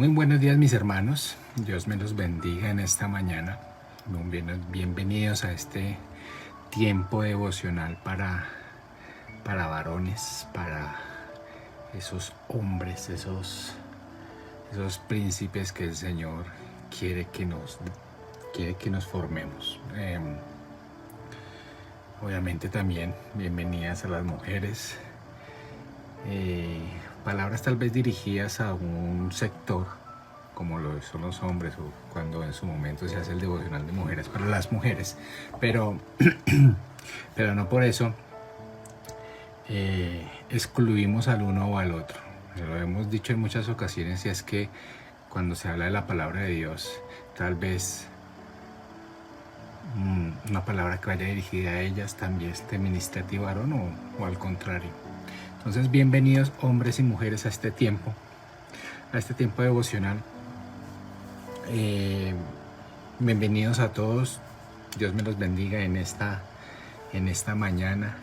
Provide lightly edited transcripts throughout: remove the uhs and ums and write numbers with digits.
Muy buenos días mis hermanos, Dios me los bendiga en esta mañana. Bienvenidos a este tiempo devocional para varones, para esos hombres, esos príncipes que el Señor quiere que nos formemos. Obviamente también bienvenidas a las mujeres. Palabras tal vez dirigidas a un sector como lo son los hombres, o cuando en su momento se hace el devocional de mujeres para las mujeres, pero no por eso excluimos al uno o al otro. Lo hemos dicho en muchas ocasiones, y es que cuando se habla de la palabra de Dios, tal vez una palabra que vaya dirigida a ellas también te ministre a ti varón, o al contrario. Entonces, bienvenidos hombres y mujeres a este tiempo devocional. Bienvenidos a todos. Dios me los bendiga en esta mañana.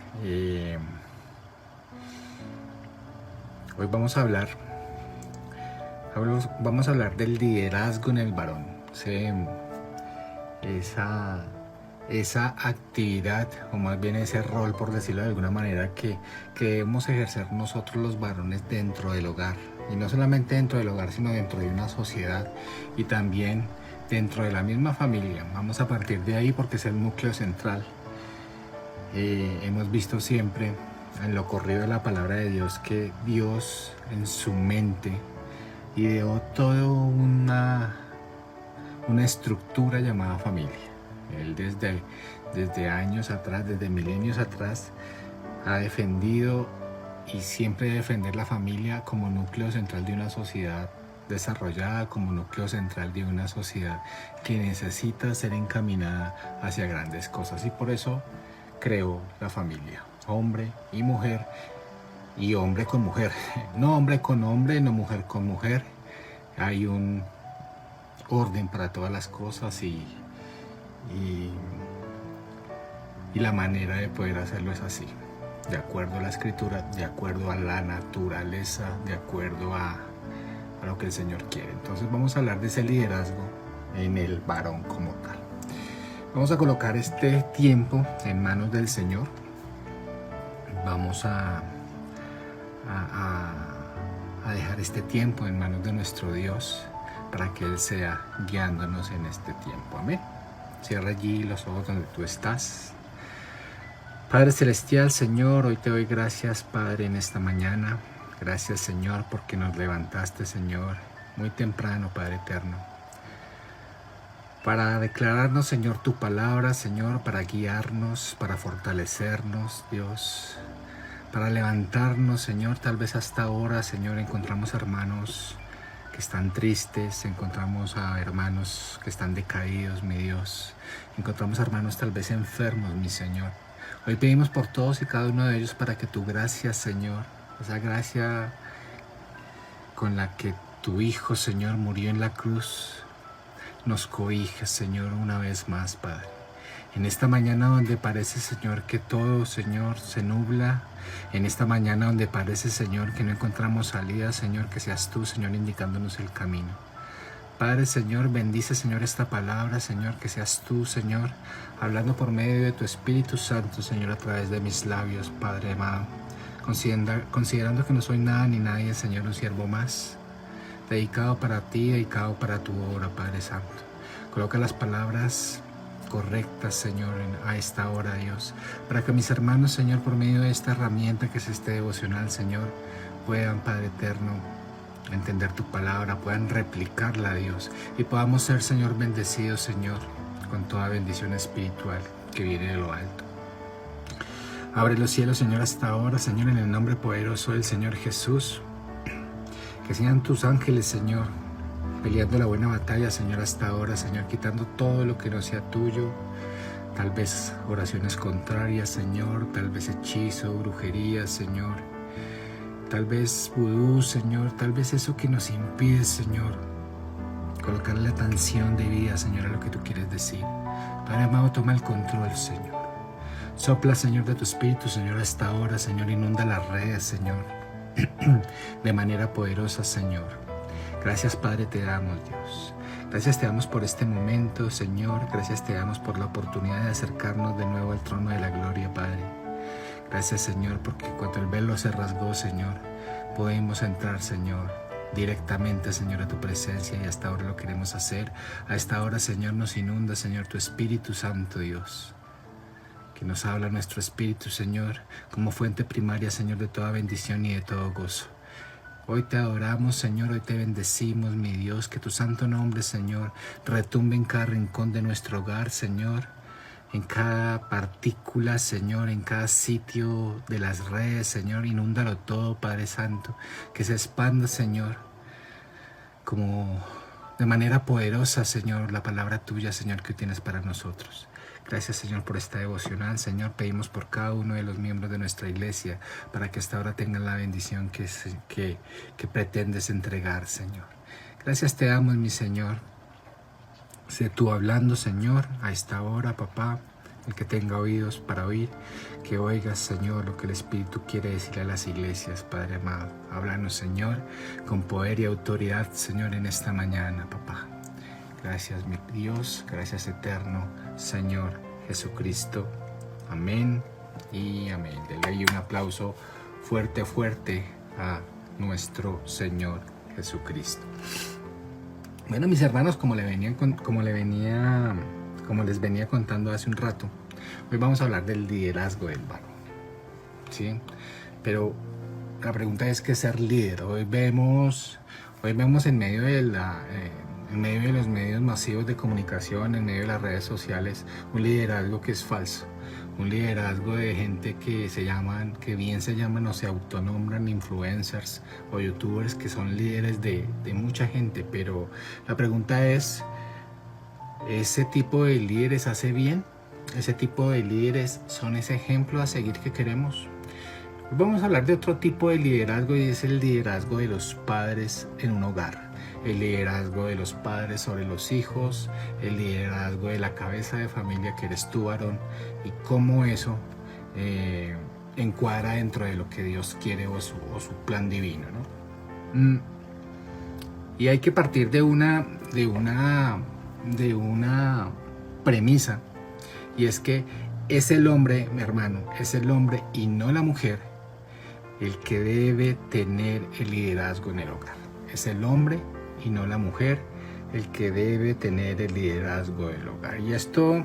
Hoy vamos a hablar del liderazgo en el varón. Esa actividad, o más bien ese rol, por decirlo de alguna manera, que debemos ejercer nosotros los varones dentro del hogar. Y no solamente dentro del hogar, sino dentro de una sociedad y también dentro de la misma familia. Vamos a partir de ahí porque es el núcleo central. Hemos visto siempre en lo corrido de la palabra de Dios que Dios en su mente ideó toda una estructura llamada familia. Él desde años atrás, desde milenios atrás, ha defendido y siempre defender la familia como núcleo central de una sociedad desarrollada, como núcleo central de una sociedad que necesita ser encaminada hacia grandes cosas. Y por eso creó la familia, hombre y mujer, y hombre con mujer. No hombre con hombre, no mujer con mujer. Hay un orden para todas las cosas y la manera de poder hacerlo es así, de acuerdo a la escritura, de acuerdo a la naturaleza, de acuerdo a lo que el Señor quiere. Entonces vamos a hablar de ese liderazgo en el varón como tal. Vamos a colocar este tiempo en manos del Señor. Vamos a dejar este tiempo en manos de nuestro Dios para que Él sea guiándonos en este tiempo. Amén. Cierra allí los ojos donde tú estás. Padre Celestial, Señor, hoy te doy gracias, Padre, en esta mañana. Gracias, Señor, porque nos levantaste, Señor, muy temprano, Padre eterno, para declararnos, Señor, tu palabra, Señor, para guiarnos, para fortalecernos, Dios, para levantarnos, Señor. Tal vez hasta ahora, Señor, encontramos hermanos que están tristes, encontramos a hermanos que están decaídos, mi Dios. Encontramos a hermanos tal vez enfermos, mi Señor. Hoy pedimos por todos y cada uno de ellos para que tu gracia, Señor, esa gracia con la que tu Hijo, Señor, murió en la cruz, nos cobije, Señor, una vez más, Padre. En esta mañana donde parece, Señor, que todo, Señor, se nubla, en esta mañana donde parece, Señor, que no encontramos salida, Señor, que seas tú, Señor, indicándonos el camino. Padre, Señor, bendice, Señor, esta palabra, Señor, que seas tú, Señor, hablando por medio de tu Espíritu Santo, Señor, a través de mis labios, Padre amado, considerando que no soy nada ni nadie, Señor, un siervo más, dedicado para ti, dedicado para tu obra, Padre Santo. Coloca las palabras correctas, Señor, a esta hora, Dios, para que mis hermanos, Señor, por medio de esta herramienta que es este devocional, Señor, puedan, Padre eterno, entender tu palabra, puedan replicarla, Dios, y podamos ser, Señor, bendecidos, Señor, con toda bendición espiritual que viene de lo alto. Abre los cielos, Señor, hasta ahora, Señor, en el nombre poderoso del Señor Jesús. Que sean tus ángeles, Señor, peleando la buena batalla, Señor, hasta ahora, Señor, quitando todo lo que no sea tuyo, tal vez oraciones contrarias, Señor, tal vez hechizo, brujería, Señor, tal vez vudú, Señor, tal vez eso que nos impide, Señor, colocarle la atención de vida, Señor, a lo que tú quieres decir. Padre amado, toma el control, Señor. Sopla, Señor, de tu Espíritu, Señor, hasta ahora, Señor, inunda las redes, Señor, de manera poderosa, Señor. Gracias, Padre, te damos, Dios. Gracias te damos por este momento, Señor. Gracias te damos por la oportunidad de acercarnos de nuevo al trono de la gloria, Padre. Gracias, Señor, porque cuando el velo se rasgó, Señor, podemos entrar, Señor, directamente, Señor, a tu presencia, y hasta ahora lo queremos hacer. A esta hora, Señor, nos inunda, Señor, tu Espíritu Santo, Dios, que nos habla nuestro espíritu, Señor, como fuente primaria, Señor, de toda bendición y de todo gozo. Hoy te adoramos, Señor, hoy te bendecimos, mi Dios, que tu santo nombre, Señor, retumbe en cada rincón de nuestro hogar, Señor, en cada partícula, Señor, en cada sitio de las redes, Señor, inúndalo todo, Padre Santo, que se expanda, Señor, como de manera poderosa, Señor, la palabra tuya, Señor, que tienes para nosotros. Gracias, Señor, por esta devocional. Señor, pedimos por cada uno de los miembros de nuestra iglesia para que hasta ahora tengan la bendición que pretendes entregar, Señor. Gracias te damos, mi Señor. Sé tú hablando, Señor, a esta hora, papá. El que tenga oídos para oír, que oigas, Señor, lo que el Espíritu quiere decir a las iglesias, Padre amado. Háblanos, Señor, con poder y autoridad, Señor, en esta mañana, papá. Gracias, mi Dios, gracias eterno, Señor Jesucristo. Amén y amén. Dele ahí un aplauso fuerte, fuerte a nuestro Señor Jesucristo. Bueno, mis hermanos, como les venía contando hace un rato, hoy vamos a hablar del liderazgo del varón, ¿sí? Pero la pregunta es, ¿qué es ser líder? Hoy vemos en medio de los medios masivos de comunicación, en medio de las redes sociales, un liderazgo que es falso, un liderazgo de gente que bien se llaman o se autonombran influencers o youtubers, que son líderes de mucha gente. Pero la pregunta es, ¿ese tipo de líderes hace bien? ¿Ese tipo de líderes son ese ejemplo a seguir que queremos? Hoy vamos a hablar de otro tipo de liderazgo, y es el liderazgo de los padres en un hogar. El liderazgo de los padres sobre los hijos, el liderazgo de la cabeza de familia que eres tú, varón, y cómo eso encuadra dentro de lo que Dios quiere o su plan divino, ¿no? Y hay que partir de una premisa, y es que es el hombre, mi hermano, es el hombre y no la mujer el que debe tener el liderazgo en el hogar. Es el hombre y no la mujer el que debe tener el liderazgo del hogar. Y esto,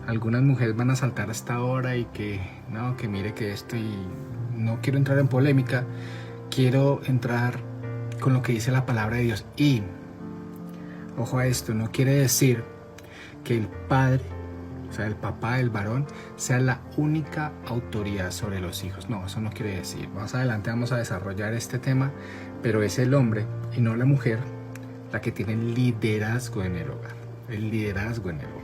algunas mujeres van a saltar hasta ahora y que mire que esto, y no quiero entrar en polémica, quiero entrar con lo que dice la palabra de Dios. Y ojo a esto, no quiere decir que el padre, o sea, el papá del varón, sea la única autoridad sobre los hijos. No, eso no quiere decir. Más adelante vamos a desarrollar este tema, pero es el hombre y no la mujer la que tiene el liderazgo en el hogar. El liderazgo en el hogar.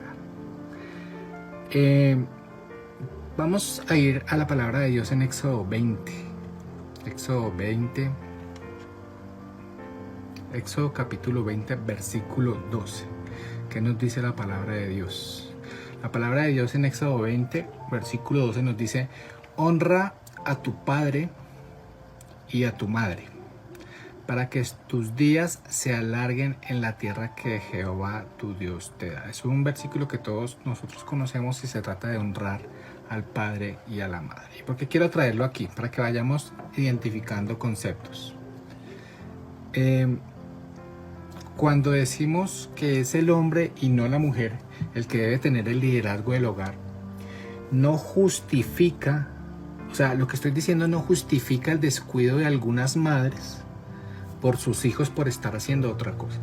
Vamos a ir a la palabra de Dios en Éxodo 20. Éxodo capítulo 20, versículo 12. ¿Qué nos dice la palabra de Dios? La palabra de Dios en Éxodo 20, versículo 12 nos dice: honra a tu padre y a tu madre, para que tus días se alarguen en la tierra que Jehová tu Dios te da. Es un versículo que todos nosotros conocemos y se trata de honrar al padre y a la madre. ¿Y por qué quiero traerlo aquí? Para que vayamos identificando conceptos. Cuando decimos que es el hombre y no la mujer el que debe tener el liderazgo del hogar, no justifica, o sea, lo que estoy diciendo no justifica el descuido de algunas madres por sus hijos por estar haciendo otra cosa.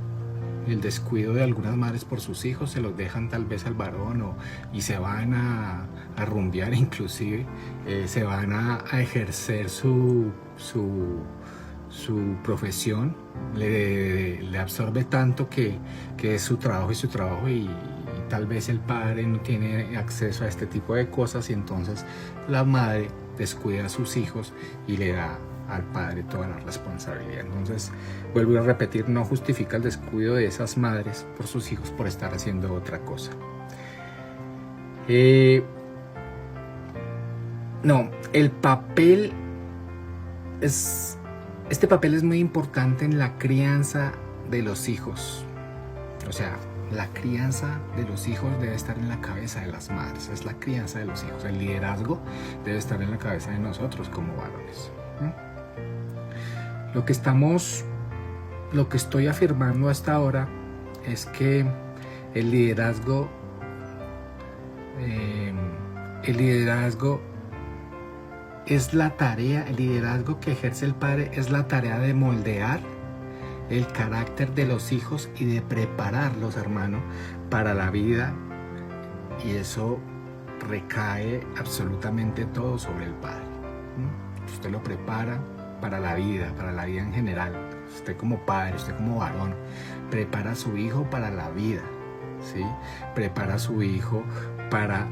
El descuido de algunas madres por sus hijos, se los dejan tal vez al varón y se van a rumbear, inclusive se van a ejercer su profesión, le absorbe tanto que es su trabajo y tal vez el padre no tiene acceso a este tipo de cosas, y entonces la madre descuida a sus hijos y le da al padre toda la responsabilidad. Entonces, vuelvo a repetir, no justifica el descuido de esas madres por sus hijos por estar haciendo otra cosa. No, el papel es Este papel es muy importante en la crianza de los hijos. O sea, la crianza de los hijos debe estar en la cabeza de las madres. Es la crianza de los hijos. El liderazgo debe estar en la cabeza de nosotros como varones. Lo que estoy afirmando hasta ahora es que el liderazgo es la tarea, el liderazgo que ejerce el padre es la tarea de moldear el carácter de los hijos y de prepararlos, hermano, para la vida. Y eso recae absolutamente todo sobre el padre. Usted lo prepara para la vida en general. Usted como padre, usted como varón, prepara a su hijo para la vida, ¿sí? Prepara a su hijo para...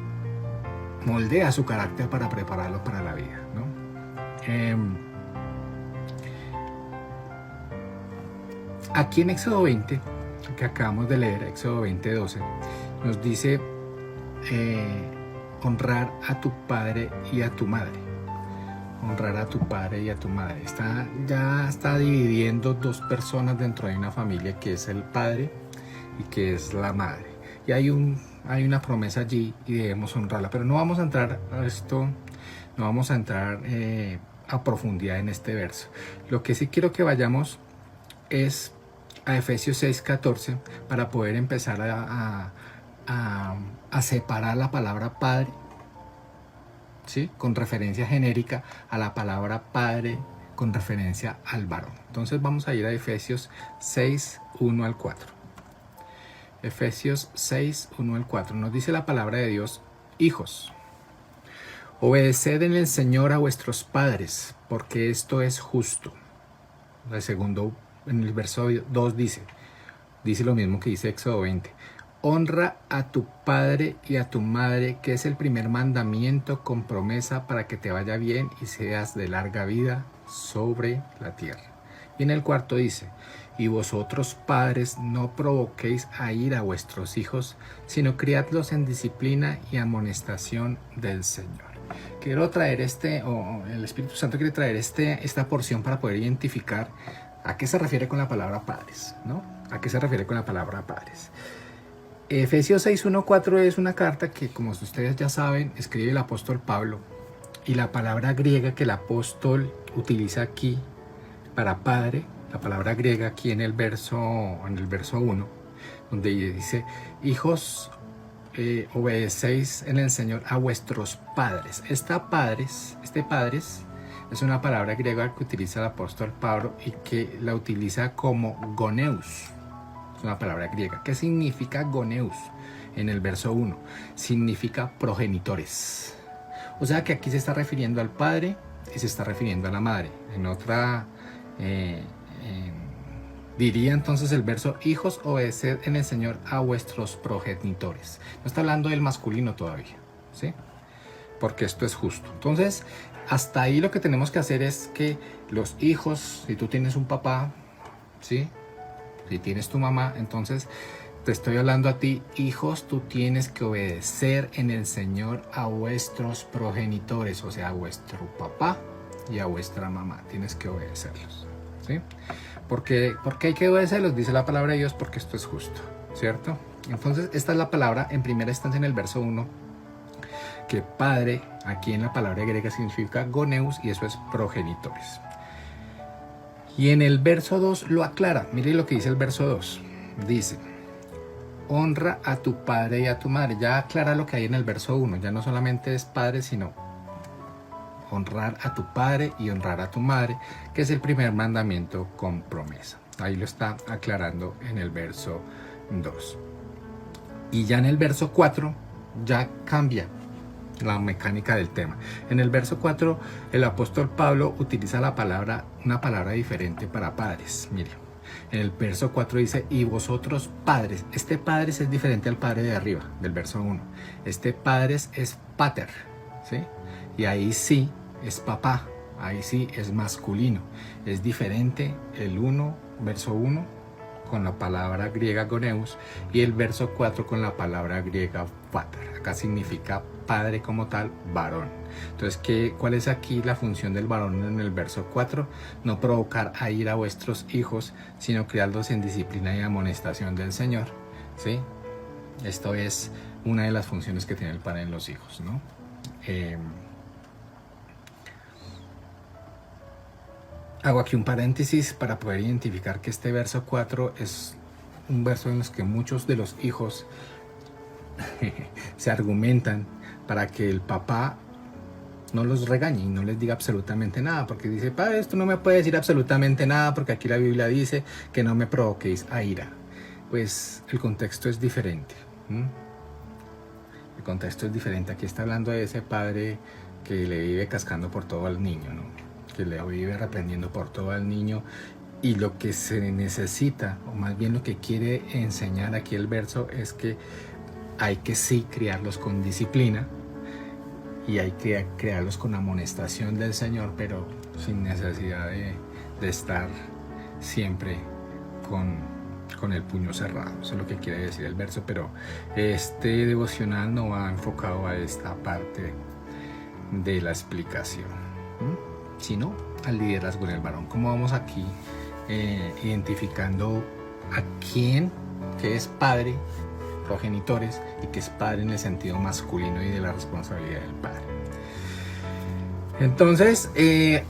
moldea su carácter para prepararlo para la vida, ¿no? Aquí en Éxodo 20, que acabamos de leer, Éxodo 20:12, nos dice honrar a tu padre y a tu madre. Honrar a tu padre y a tu madre. Ya está dividiendo dos personas dentro de una familia, que es el padre y que es la madre. Y hay una promesa allí y debemos honrarla. Pero no vamos a entrar a esto, no vamos a entrar a profundidad en este verso. Lo que sí quiero que vayamos es a Efesios 6:14 para poder empezar a separar la palabra padre, ¿sí? Con referencia genérica a la palabra padre con referencia al varón. Entonces vamos a ir a Efesios 6:1-4. Efesios 6:1-4 nos dice la palabra de Dios: hijos, obedeced en el Señor a vuestros padres, porque esto es justo. El segundo, en el verso 2 dice lo mismo que dice Éxodo 20. Honra a tu padre y a tu madre, que es el primer mandamiento con promesa para que te vaya bien y seas de larga vida sobre la tierra. Y en el cuarto dice: y vosotros padres no provoquéis a ira a vuestros hijos, sino criadlos en disciplina y amonestación del Señor. Quiero traer el Espíritu Santo quiere traer esta porción para poder identificar a qué se refiere con la palabra padres, ¿no? ¿A qué se refiere con la palabra padres? Efesios 6:1-4 es una carta que, como ustedes ya saben, escribe el apóstol Pablo, y la palabra griega que el apóstol utiliza aquí para padre, la palabra griega aquí en el verso 1, donde dice: hijos, obedecéis en el Señor a vuestros padres. Este padres es una palabra griega que utiliza el apóstol Pablo y que la utiliza como goneus. Es una palabra griega. ¿Qué significa goneus? En el verso 1 significa progenitores. O sea que aquí se está refiriendo al padre y se está refiriendo a la madre. En otra diría entonces el verso: hijos, obedeced en el Señor a vuestros progenitores. No está hablando del masculino todavía, ¿sí? Porque esto es justo. Entonces, hasta ahí lo que tenemos que hacer es que los hijos, si tú tienes un papá, ¿sí? Si tienes tu mamá, entonces te estoy hablando a ti: hijos, tú tienes que obedecer en el Señor a vuestros progenitores, o sea, a vuestro papá y a vuestra mamá. Tienes que obedecerlos, ¿sí? ¿Por qué hay que obedecerlos? Dice la palabra de Dios: porque esto es justo, ¿cierto? Entonces, esta es la palabra en primera instancia en el verso 1, que padre, aquí en la palabra griega, significa goneus, y eso es progenitores. Y en el verso 2 lo aclara. Mire lo que dice el verso 2. Dice: honra a tu padre y a tu madre. Ya aclara lo que hay en el verso 1. Ya no solamente es padre, sino honrar a tu padre y honrar a tu madre, que es el primer mandamiento con promesa. Ahí lo está aclarando en el verso 2. Y ya en el verso 4 ya cambia la mecánica del tema. En el verso 4 el apóstol Pablo utiliza una palabra diferente para padres. Mire, en el verso 4 dice: y vosotros padres. Este padres es diferente al padre de arriba, del verso 1. Este padres es pater, ¿sí? Y ahí sí es papá, ahí sí es masculino. Es diferente el verso 1 con la palabra griega goneus y el verso 4 con la palabra griega pater. Acá significa padre como tal, varón. Entonces, ¿cuál es aquí la función del varón en el verso 4? No provocar a ira a vuestros hijos, sino criarlos en disciplina y amonestación del Señor, ¿sí? Esto es una de las funciones que tiene el padre en los hijos, ¿no? Hago aquí un paréntesis para poder identificar que este verso 4 es un verso en los que muchos de los hijos se argumentan para que el papá no los regañe y no les diga absolutamente nada, porque dice, padre, esto no me puede decir absolutamente nada porque aquí la Biblia dice que no me provoquéis a ira. Pues el contexto es diferente. El contexto es diferente. Aquí está hablando de ese padre que le vive cascando por todo al niño, ¿no? Que le vive reprendiendo por todo al niño, y lo que se necesita, o más bien lo que quiere enseñar aquí el verso, es que hay que sí criarlos con disciplina y hay que criarlos con amonestación del Señor, pero sin necesidad de estar siempre con el puño cerrado. Eso es lo que quiere decir el verso, pero este devocional no va enfocado a esta parte de la explicación, sino al liderazgo en el varón. Como vamos aquí identificando a quién que es padre, progenitores, y que es padre en el sentido masculino y de la responsabilidad del padre. Entonces, en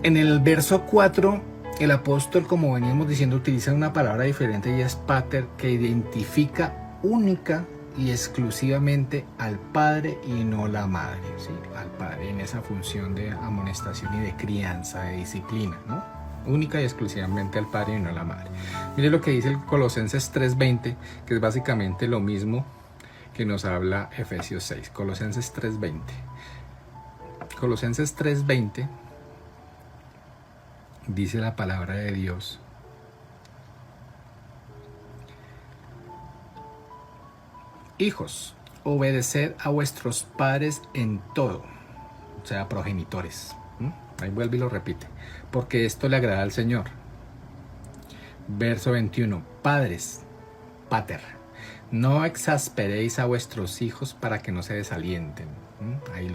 el verso 4, el apóstol, como veníamos diciendo, utiliza una palabra diferente y es pater, que identifica única y exclusivamente al padre y no la madre, ¿sí? Al padre en esa función de amonestación y de crianza, de disciplina, ¿no? Única y exclusivamente al padre y no a la madre. Mire lo que dice el Colosenses 3:20, que es básicamente lo mismo que nos habla Efesios 6. Colosenses 3:20. Colosenses 3:20 dice la palabra de Dios: hijos, obedeced a vuestros padres en todo, o sea, progenitores. Ahí vuelve y lo repite, porque esto le agrada al Señor. Verso 21, padres, pater, no exasperéis a vuestros hijos para que no se desalienten. Ahí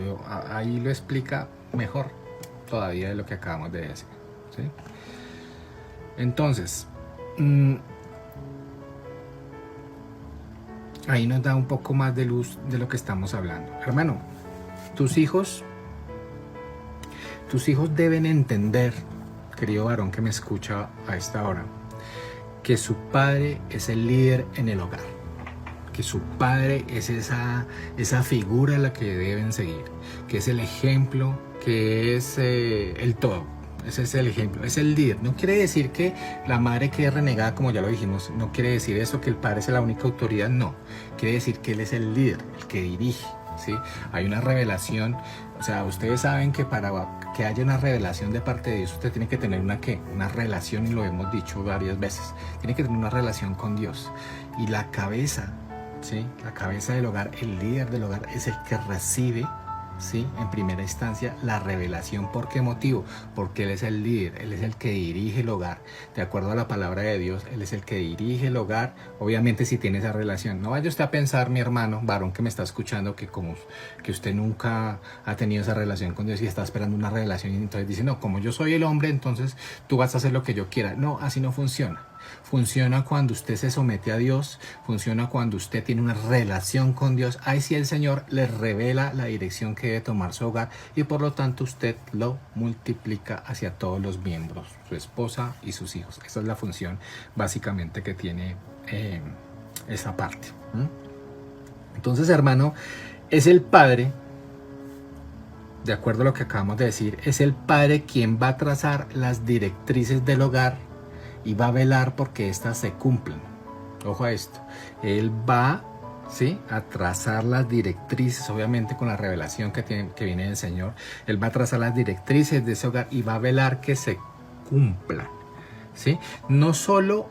lo explica mejor todavía de lo que acabamos de decir, ¿sí? Entonces, ahí nos da un poco más de luz de lo que estamos hablando. Hermano, tus hijos deben entender, querido varón que me escucha a esta hora, que su padre es el líder en el hogar, que su padre es esa figura a la que deben seguir, que es el ejemplo, que es el todo. Ese es el ejemplo, es el líder. No quiere decir que la madre quede renegada, como ya lo dijimos. No quiere decir eso, que el padre es la única autoridad. No, quiere decir que él es el líder, el que dirige, ¿sí? Hay una revelación. O sea, ustedes saben que para que haya una revelación de parte de Dios, usted tiene que tener una relación, y lo hemos dicho varias veces. Tiene que tener una relación con Dios. Y la cabeza, ¿sí? La cabeza del hogar, el líder del hogar, es el que recibe, ¿sí? En primera instancia, la revelación. ¿Por qué motivo? Porque Él es el líder, Él es el que dirige el hogar. De acuerdo a la palabra de Dios, Él es el que dirige el hogar. Obviamente, si tiene esa relación. No vaya usted a pensar, mi hermano, varón que me está escuchando, que usted nunca ha tenido esa relación con Dios y está esperando una revelación, y entonces dice, no, como yo soy el hombre, entonces tú vas a hacer lo que yo quiera. No, así no funciona. Funciona cuando usted se somete a Dios, funciona cuando usted tiene una relación con Dios. Ahí sí el Señor le revela la dirección que debe tomar su hogar, y por lo tanto usted lo multiplica hacia todos los miembros, su esposa y sus hijos. Esa es la función básicamente que tiene esa parte. Entonces, hermano, es el padre, de acuerdo a lo que acabamos de decir, es el padre quien va a trazar las directrices del hogar y va a velar porque éstas se cumplan. Ojo a esto. Él va, ¿sí?, a trazar las directrices, obviamente con la revelación que viene del Señor. Él va a trazar las directrices de ese hogar y va a velar que se cumplan, ¿sí? No solo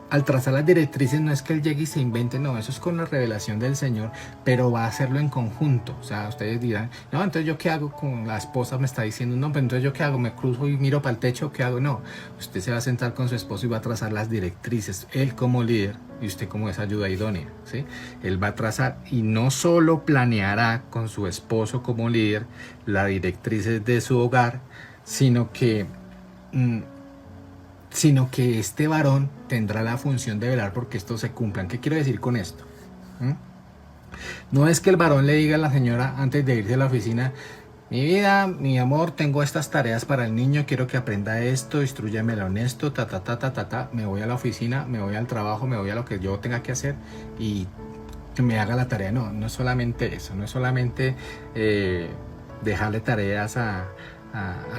al trazar las directrices no es que él llegue y se invente, no, eso es con la revelación del Señor, pero va a hacerlo en conjunto. O sea, ustedes dirán, no, entonces yo qué hago, con la esposa me está diciendo, no, pero entonces yo qué hago, me cruzo y miro para el techo, ¿qué hago? No, usted se va a sentar con su esposo y va a trazar las directrices, él como líder y usted como esa ayuda idónea, ¿sí? Él va a trazar y no solo planeará con su esposo como líder las directrices de su hogar, sino que este varón tendrá la función de velar porque esto se cumplan. ¿Qué quiero decir con esto? No es que el varón le diga a la señora antes de irse a la oficina, mi vida, mi amor, tengo estas tareas para el niño, quiero que aprenda esto, instrúyamelo en esto, me voy a la oficina, me voy al trabajo, me voy a lo que yo tenga que hacer y que me haga la tarea. No, no es solamente eso, no es solamente dejarle tareas a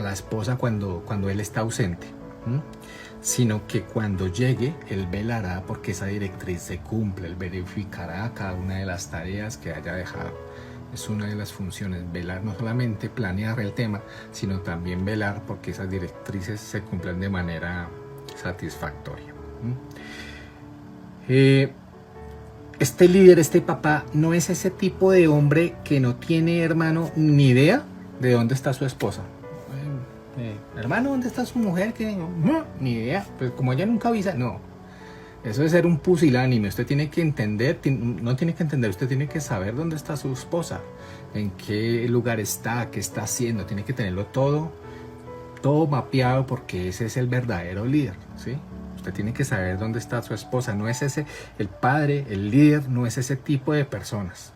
la esposa cuando él está ausente, sino que cuando llegue, él velará porque esa directriz se cumple, él verificará cada una de las tareas que haya dejado. Es una de las funciones, velar, no solamente planear el tema, sino también velar porque esas directrices se cumplan de manera satisfactoria. Este líder, este papá, no es ese tipo de hombre que no tiene, hermano, ni idea de dónde está su esposa. Hermano, ¿dónde está su mujer? Que no, ni idea. Pues como ella nunca avisa, no. Eso es ser un pusilánime. Usted tiene que entender, no tiene que entender, usted tiene que saber dónde está su esposa, en qué lugar está, qué está haciendo. Tiene que tenerlo todo mapeado porque ese es el verdadero líder, ¿sí? Usted tiene que saber dónde está su esposa. No es ese, el padre, el líder, no es ese tipo de personas.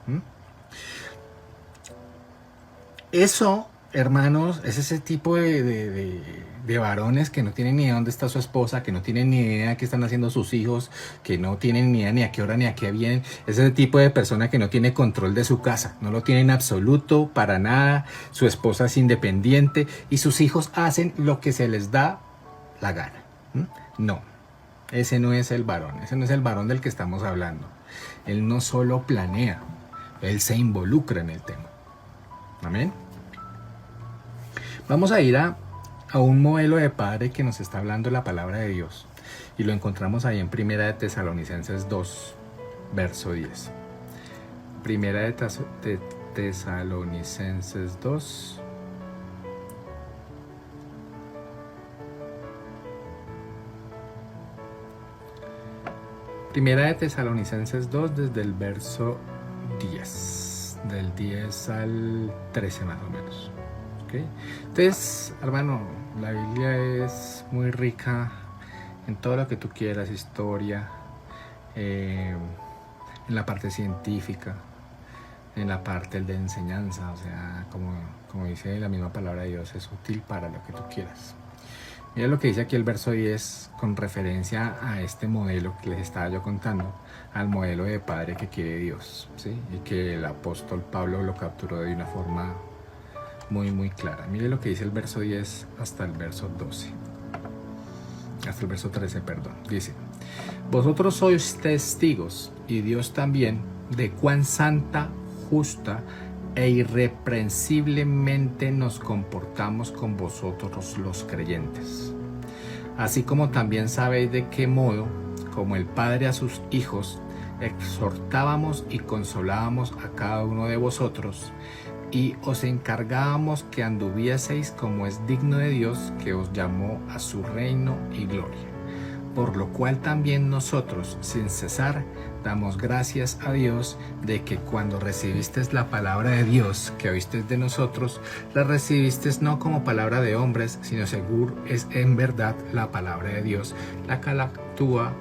Eso, hermanos, es ese tipo de varones que no tienen ni idea dónde está su esposa, que no tienen ni idea de qué están haciendo sus hijos, que no tienen ni idea ni a qué hora ni a qué vienen. Es ese tipo de persona que no tiene control de su casa, no lo tiene en absoluto, para nada. Su esposa es independiente y sus hijos hacen lo que se les da la gana. No, ese no es el varón, ese no es el varón del que estamos hablando. Él no solo planea, él se involucra en el tema. Amén. Vamos a ir a un modelo de padre que nos está hablando la palabra de Dios. Y lo encontramos ahí en Primera de Tesalonicenses 2, verso 10. Primera de Tesalonicenses 2. Primera de Tesalonicenses 2 desde el verso 10. Del 10 al 13 más o menos. ¿Okay? Entonces, hermano, la Biblia es muy rica en todo lo que tú quieras, historia, en la parte científica, en la parte de enseñanza, o sea, como dice la misma palabra de Dios, es útil para lo que tú quieras. Mira lo que dice aquí el verso 10 con referencia a este modelo que les estaba yo contando, al modelo de padre que quiere Dios, ¿sí? Y que el apóstol Pablo lo capturó de una forma muy clara. Mire lo que dice el verso 10 hasta el verso 12. Hasta el verso 13, perdón. Dice: vosotros sois testigos, y Dios también, de cuán santa, justa e irreprensiblemente nos comportamos con vosotros los creyentes. Así como también sabéis de qué modo, como el Padre a sus hijos, exhortábamos y consolábamos a cada uno de vosotros, y os encargábamos que anduvieseis como es digno de Dios, que os llamó a su reino y gloria. Por lo cual también nosotros, sin cesar, damos gracias a Dios de que cuando recibisteis la palabra de Dios que oísteis de nosotros, la recibisteis no como palabra de hombres, sino seguro es en verdad la palabra de Dios, la que actúa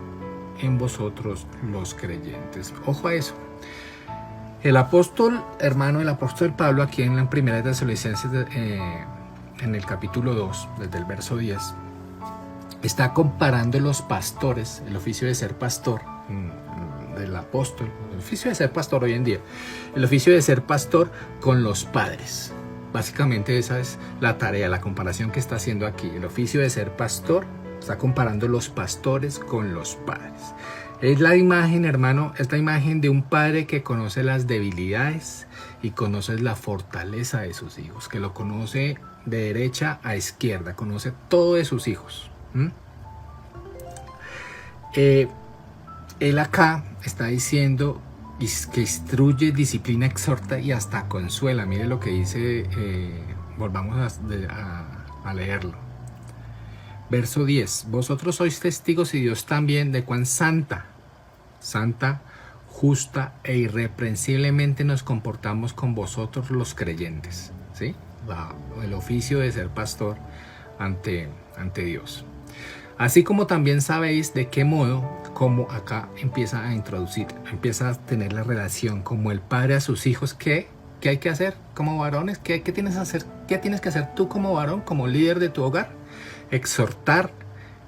en vosotros los creyentes. Ojo a eso. El apóstol, hermano, el apóstol Pablo, aquí en la primera de Tesalonicenses, en el capítulo 2, desde el verso 10, está comparando los pastores, el oficio de ser pastor del apóstol, el oficio de ser pastor hoy en día, el oficio de ser pastor con los padres. Básicamente esa es la tarea, la comparación que está haciendo aquí. El oficio de ser pastor está comparando los pastores con los padres. Es la imagen, hermano, es la imagen de un padre que conoce las debilidades y conoce la fortaleza de sus hijos, que lo conoce de derecha a izquierda, conoce todo de sus hijos. él acá está diciendo que instruye, disciplina, exhorta y hasta consuela. Mire lo que dice, volvamos a leerlo. Verso 10. Vosotros sois testigos y Dios también de cuán santa, justa e irreprensiblemente nos comportamos con vosotros los creyentes. ¿Sí? El oficio de ser pastor ante Dios. Así como también sabéis de qué modo, como acá empieza a introducir, empieza a tener la relación como el padre a sus hijos. ¿Qué hay que hacer como varones? ¿Qué tienes que hacer tú como varón, como líder de tu hogar? Exhortar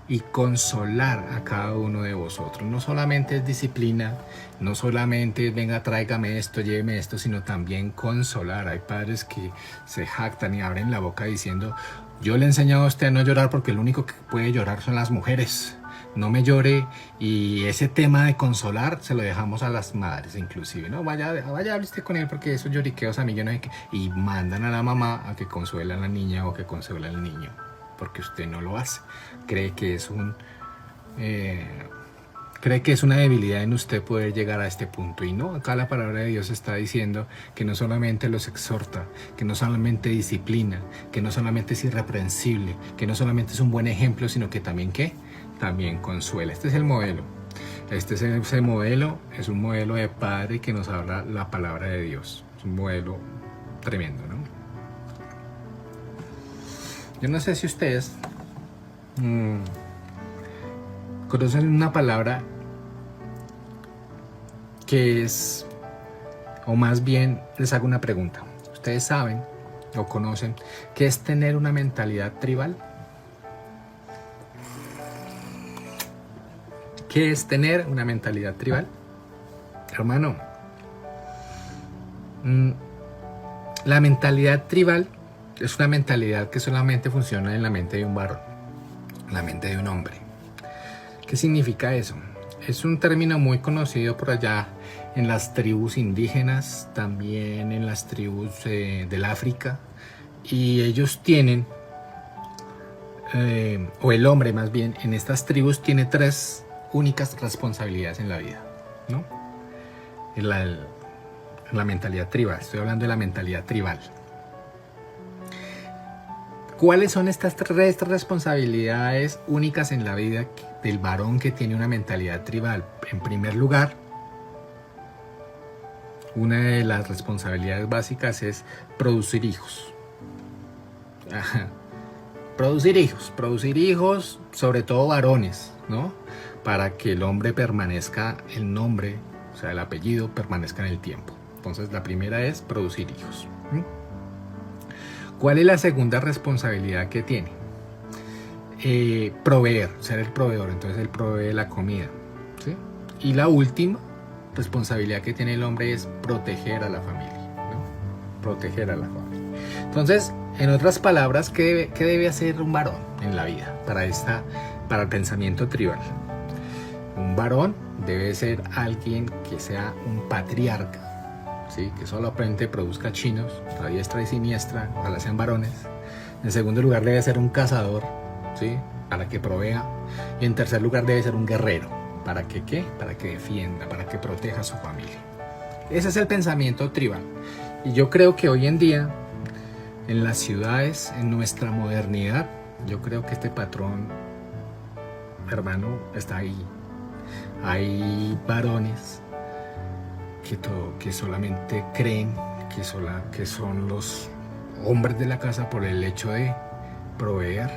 y consolar a cada uno de vosotros. No solamente es disciplina, no solamente es venga, tráigame esto, lléveme esto, sino también consolar. Hay padres que se jactan y abren la boca diciendo: yo le he enseñado a usted a no llorar porque el único que puede llorar son las mujeres. No me llore. Y ese tema de consolar se lo dejamos a las madres inclusive. No, vaya hable usted con él porque esos lloriqueos a mí yo no sé qué. Y mandan a la mamá a que consuele a la niña o que consuele al niño. Porque usted no lo hace. Cree que es una debilidad en usted poder llegar a este punto. Y no, acá la palabra de Dios está diciendo que no solamente los exhorta, que no solamente disciplina, que no solamente es irreprensible, que no solamente es un buen ejemplo, sino que también ¿qué? También consuela. Este es el modelo. Este es ese modelo, es un modelo de padre que nos habla la palabra de Dios. Es un modelo tremendo, ¿no? Yo no sé si ustedes conocen una palabra que es, o más bien les hago una pregunta. ¿Ustedes saben o conocen qué es tener una mentalidad tribal? ¿Qué es tener una mentalidad tribal? Hermano, la mentalidad tribal es una mentalidad que solamente funciona en la mente de un varón, en la mente de un hombre. ¿Qué significa eso? Es un término muy conocido por allá en las tribus indígenas, también en las tribus del África, y ellos tienen, o el hombre más bien, en estas tribus tiene 3 únicas responsabilidades en la vida, ¿no? En la mentalidad tribal, estoy hablando de la mentalidad tribal. ¿Cuáles son estas 3 responsabilidades únicas en la vida del varón que tiene una mentalidad tribal? En primer lugar, una de las responsabilidades básicas es producir hijos. Producir hijos, sobre todo varones, ¿no? Para que el hombre permanezca, el nombre, o sea, el apellido permanezca en el tiempo. Entonces, la primera es producir hijos. ¿Cuál es la segunda responsabilidad que tiene? Proveer, ser el proveedor. Entonces él provee la comida, ¿sí? Y la última responsabilidad que tiene el hombre es proteger a la familia, ¿no? Proteger a la familia. Entonces, en otras palabras, ¿qué debe hacer un varón en la vida para el pensamiento tribal? Un varón debe ser alguien que sea un patriarca, ¿sí? Que solamente produzca chinos a diestra y siniestra, ojalá sean varones. En segundo lugar debe ser un cazador, ¿sí? Para que provea. Y en tercer lugar debe ser un guerrero. ¿Para que qué? Para que defienda, para que proteja a su familia. Ese es el pensamiento tribal. Y yo creo que hoy en día, en las ciudades, en nuestra modernidad, yo creo que este patrón, hermano, está ahí. Hay varones que solamente creen que son los hombres de la casa por el hecho de proveer,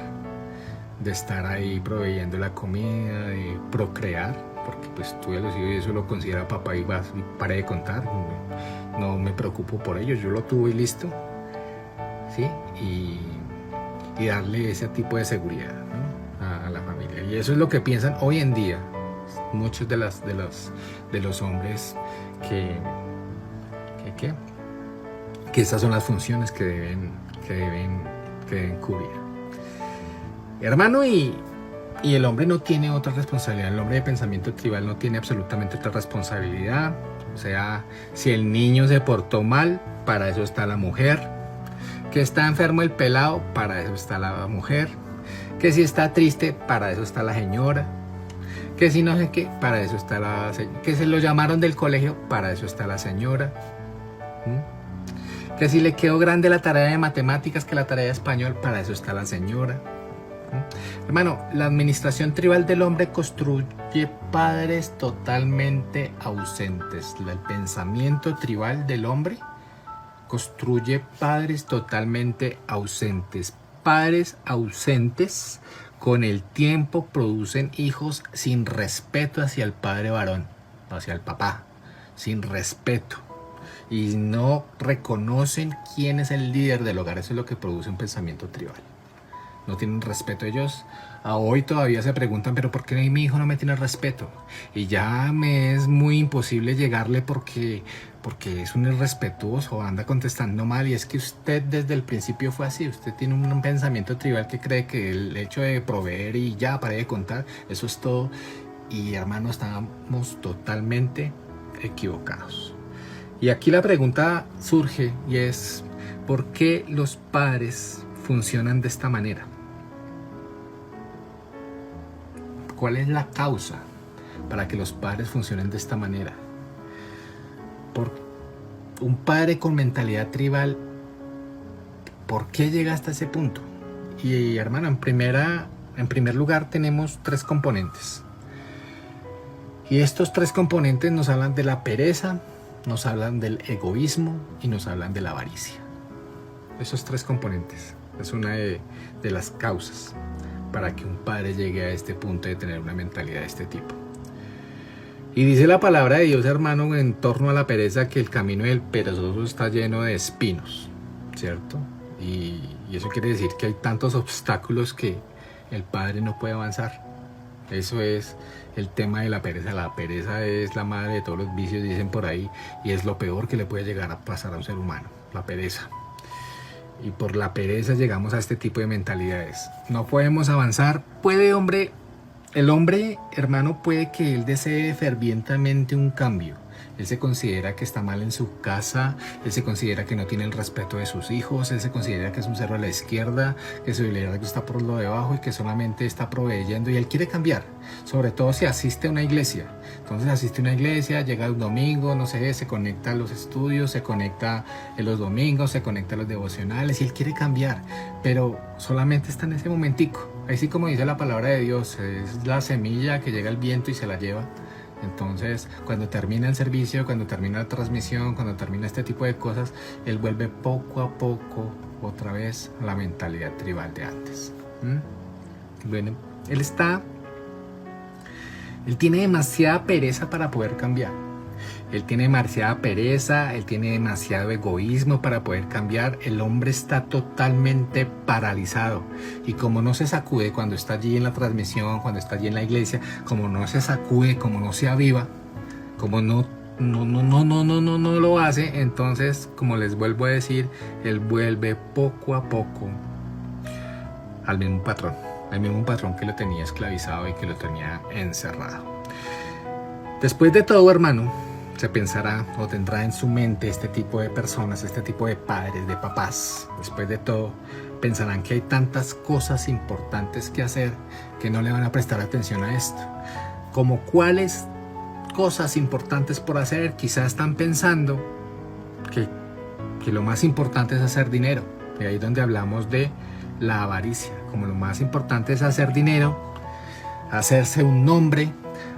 de estar ahí proveyendo la comida, de procrear, porque pues tuve los hijos y eso lo considera papá y paré de contar, no me preocupo por ellos, yo lo tuve y listo, ¿sí? Y darle ese tipo de seguridad, ¿no? a la familia. Y eso es lo que piensan hoy en día muchos de los hombres que estas son las funciones que deben cubrir. Hermano, y el hombre no tiene otra responsabilidad. El hombre de pensamiento tribal no tiene absolutamente otra responsabilidad. O sea, si el niño se portó mal, para eso está la mujer. Que está enfermo el pelado, para eso está la mujer. Que si está triste, para eso está la señora. Que si no sé qué, para eso está la señora. Que se lo llamaron del colegio, para eso está la señora. Que si le quedó grande la tarea de matemáticas que la tarea de español, para eso está la señora. Hermano, la administración tribal del hombre construye padres totalmente ausentes. El pensamiento tribal del hombre construye padres totalmente ausentes. Padres ausentes con el tiempo producen hijos sin respeto hacia el padre varón, hacia el papá, sin respeto. Y no reconocen quién es el líder del hogar. Eso es lo que produce un pensamiento tribal. No tienen respeto ellos. A hoy todavía se preguntan, pero ¿por qué mi hijo no me tiene respeto? Y ya me es muy imposible llegarle porque es un irrespetuoso, anda contestando mal. Y es que usted desde el principio fue así. Usted tiene un pensamiento tribal que cree que el hecho de proveer y ya para de contar, eso es todo. Y hermano, estamos totalmente equivocados. Y aquí la pregunta surge y es, ¿por qué los padres funcionan de esta manera? ¿Cuál es la causa para que los padres funcionen de esta manera? Por un padre con mentalidad tribal, ¿por qué llega hasta ese punto? Y hermano, en primer lugar tenemos 3 componentes. Y estos 3 componentes nos hablan de la pereza, nos hablan del egoísmo y nos hablan de la avaricia. Esos 3 componentes es una de las causas para que un padre llegue a este punto de tener una mentalidad de este tipo. Y dice la palabra de Dios, hermano, en torno a la pereza, que el camino del perezoso está lleno de espinos, ¿cierto? Y eso quiere decir que hay tantos obstáculos que el padre no puede avanzar. Eso es el tema de la pereza. La pereza es la madre de todos los vicios, dicen por ahí, y es lo peor que le puede llegar a pasar a un ser humano, la pereza. Y por la pereza llegamos a este tipo de mentalidades. No podemos avanzar. El hombre, hermano, puede que él desee fervientemente un cambio. Él se considera que está mal en su casa, él se considera que no tiene el respeto de sus hijos, él se considera que es un cero a la izquierda, que su liderazgo está por lo debajo y que solamente está proveyendo, y él quiere cambiar, sobre todo si asiste a una iglesia. Entonces asiste a una iglesia, llega un domingo, no sé, se conecta a los estudios, se conecta en los domingos, se conecta a los devocionales y él quiere cambiar, pero solamente está en ese momentico. Así como dice la palabra de Dios, es la semilla que llega el viento y se la lleva. Entonces, cuando termina el servicio, cuando termina la transmisión, cuando termina este tipo de cosas, él vuelve poco a poco otra vez a la mentalidad tribal de antes. Bueno, él tiene demasiada pereza para poder cambiar. Él tiene demasiada pereza, él tiene demasiado egoísmo para poder cambiar. El hombre está totalmente paralizado. Y como no se sacude cuando está allí en la transmisión, cuando está allí en la iglesia, como no se sacude, como no se aviva, como no lo hace, entonces, como les vuelvo a decir, él vuelve poco a poco al mismo patrón que lo tenía esclavizado y que lo tenía encerrado. Después de todo, hermano, se pensará o tendrá en su mente este tipo de personas, este tipo de padres, de papás. Después de todo, pensarán que hay tantas cosas importantes que hacer que no le van a prestar atención a esto. ¿Como cuáles cosas importantes por hacer? Quizás están pensando que lo más importante es hacer dinero. Y ahí es donde hablamos de la avaricia. Como lo más importante es hacer dinero, hacerse un nombre,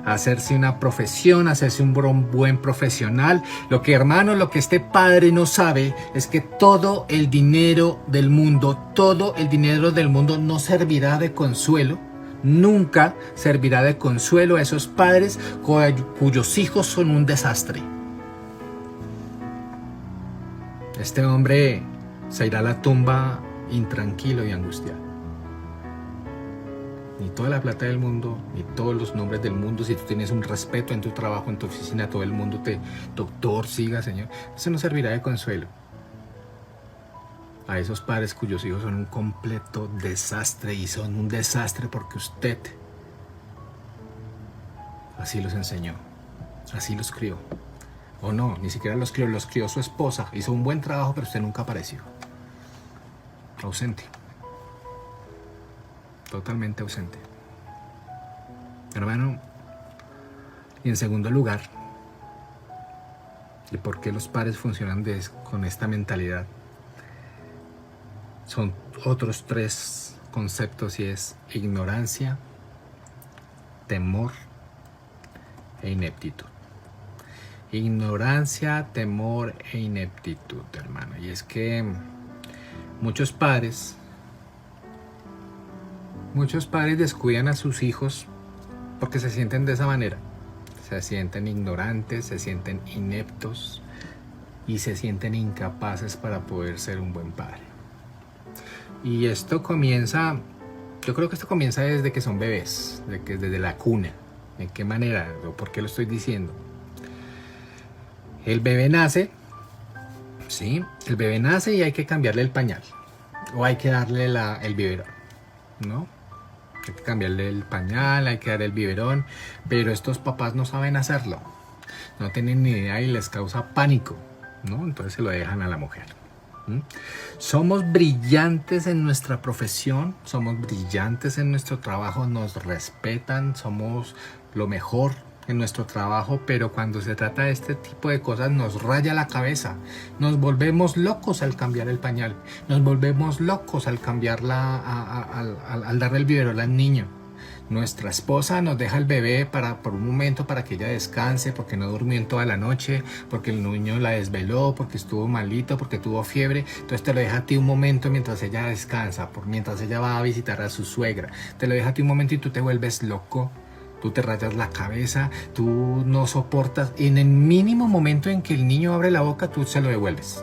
hacerse una profesión, hacerse un buen profesional. Lo que este padre no sabe es que todo el dinero del mundo no servirá de consuelo. Nunca servirá de consuelo a esos padres cuyos hijos son un desastre. Este hombre se irá a la tumba intranquilo y angustiado. Ni toda la plata del mundo, ni todos los nombres del mundo, si tú tienes un respeto en tu trabajo, en tu oficina, todo el mundo doctor, siga, señor, eso no servirá de consuelo a esos padres cuyos hijos son un completo desastre, y son un desastre porque usted así los enseñó, así los crió. O no, ni siquiera los crió su esposa, hizo un buen trabajo, pero usted nunca apareció. Ausente. Totalmente ausente. Hermano, Y en segundo lugar, ¿y por qué los padres funcionan con esta mentalidad? Son otros 3 conceptos y es ignorancia, temor e ineptitud. Ignorancia, temor e ineptitud, hermano. Y es que muchos padres descuidan a sus hijos porque se sienten de esa manera. Se sienten ignorantes, se sienten ineptos y se sienten incapaces para poder ser un buen padre. Y esto comienza, yo creo que esto comienza desde que son bebés, desde la cuna. ¿En qué manera? ¿O por qué lo estoy diciendo? El bebé nace, ¿sí? El bebé nace y hay que cambiarle el pañal. O hay que darle el biberón, ¿no? Hay que cambiarle el pañal, hay que darle el biberón. Pero estos papás no saben hacerlo. No tienen ni idea y les causa pánico, ¿no? Entonces se lo dejan a la mujer. Somos brillantes en nuestra profesión, somos brillantes en nuestro trabajo, nos respetan, somos lo mejor en nuestro trabajo, pero cuando se trata de este tipo de cosas nos raya la cabeza, nos volvemos locos al cambiar el pañal, nos volvemos locos al al darle el biberón al niño. Nuestra esposa nos deja el bebé por un momento para que ella descanse, porque no durmió en toda la noche, porque el niño la desveló, porque estuvo malito, porque tuvo fiebre. Entonces te lo deja a ti un momento mientras ella descansa, mientras ella va a visitar a su suegra. Te lo deja a ti un momento y tú te vuelves loco. Tú te rayas la cabeza, tú no soportas. En el mínimo momento en que el niño abre la boca, tú se lo devuelves.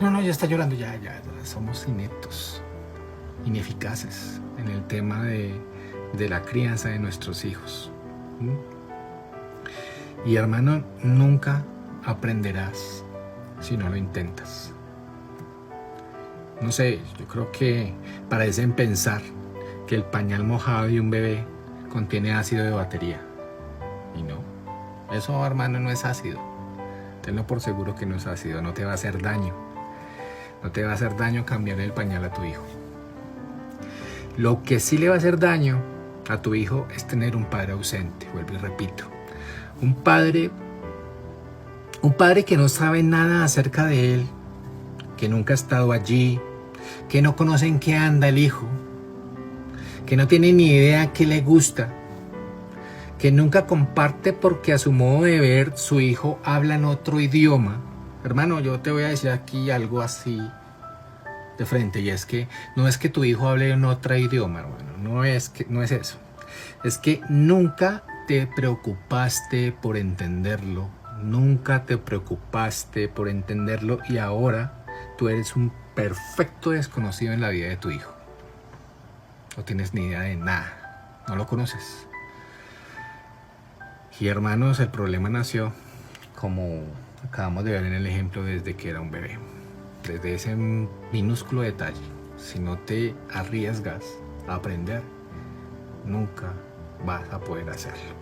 No, ya está llorando, ya. Somos ineptos, ineficaces en el tema de la crianza de nuestros hijos. Y hermano, nunca aprenderás si no lo intentas. No sé, yo creo que parecen pensar que el pañal mojado de un bebé contiene ácido de batería. Y no, eso, hermano, no es ácido. Tenlo por seguro que no es ácido, no te va a hacer daño. No te va a hacer daño cambiar el pañal a tu hijo. Lo que sí le va a hacer daño a tu hijo es tener un padre ausente, vuelvo y repito. Un padre que no sabe nada acerca de él, que nunca ha estado allí, que no conoce en qué anda el hijo, que no tiene ni idea qué le gusta, que nunca comparte porque a su modo de ver su hijo habla en otro idioma. Hermano, yo te voy a decir aquí algo así de frente, y es que no es que tu hijo hable en otro idioma, hermano, no es eso. Es que nunca te preocupaste por entenderlo, y ahora tú eres un perfecto desconocido en la vida de tu hijo. No tienes ni idea de nada, no lo conoces. Y hermanos, el problema nació, como acabamos de ver en el ejemplo, desde que era un bebé. Desde ese minúsculo detalle. Si no te arriesgas a aprender, nunca vas a poder hacerlo.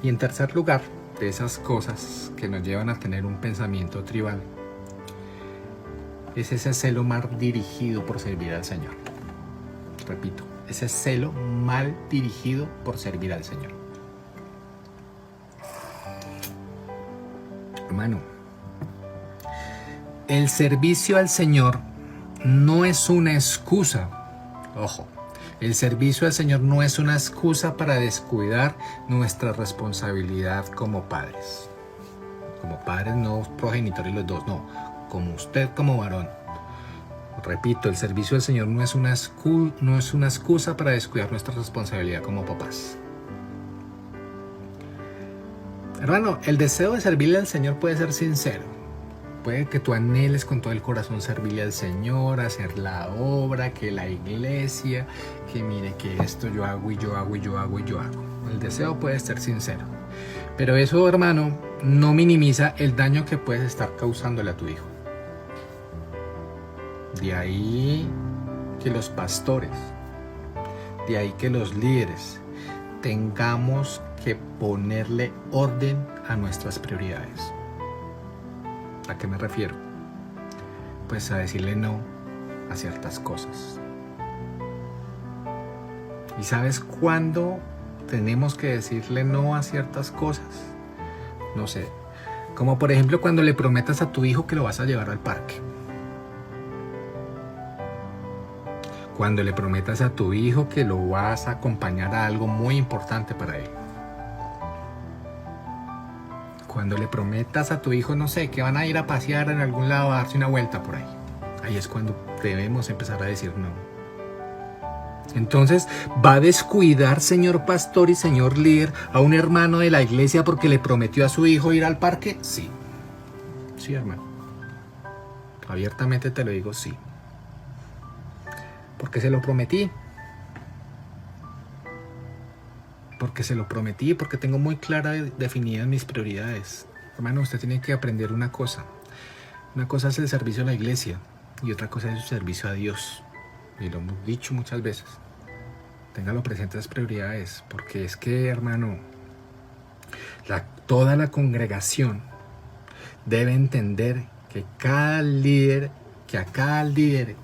Y en tercer lugar, de esas cosas que nos llevan a tener un pensamiento tribal, es ese celo mal dirigido por servir al Señor. Repito, ese celo mal dirigido por servir al Señor. Hermano, el servicio al Señor no es una excusa. Ojo, el servicio al Señor no es una excusa para descuidar nuestra responsabilidad como padres. Como padres, no progenitores los dos, no. Como usted como varón. Repito, el servicio al Señor no es una excusa para descuidar nuestra responsabilidad como papás. Hermano, el deseo de servirle al Señor puede ser sincero. Puede que tú anheles con todo el corazón servirle al Señor, hacer la obra, que la iglesia, que mire que esto yo hago y yo hago y yo hago y yo hago. El deseo puede ser sincero. Pero eso, hermano, no minimiza el daño que puedes estar causándole a tu hijo. De ahí que los pastores, de ahí que los líderes tengamos que ponerle orden a nuestras prioridades. ¿A qué me refiero? Pues a decirle no a ciertas cosas. ¿Y sabes cuándo tenemos que decirle no a ciertas cosas. No sé, como por ejemplo cuando le prometas a tu hijo que lo vas a llevar al parque. Cuando le prometas a tu hijo que lo vas a acompañar a algo muy importante para él. Cuando le prometas a tu hijo, no sé, que van a ir a pasear en algún lado, a darse una vuelta por ahí. Ahí es cuando debemos empezar a decir no. Entonces, ¿va a descuidar, señor pastor y señor líder, a un hermano de la iglesia porque le prometió a su hijo ir al parque? Sí. Sí, hermano. Abiertamente te lo digo, sí. Porque se lo prometí. Porque se lo prometí, porque tengo muy definidas mis prioridades. Hermano, usted tiene que aprender una cosa. Una cosa es el servicio a la iglesia y otra cosa es el servicio a Dios. Y lo hemos dicho muchas veces. Téngalo presente, las prioridades, porque es que, hermano, toda la congregación debe entender que a cada líder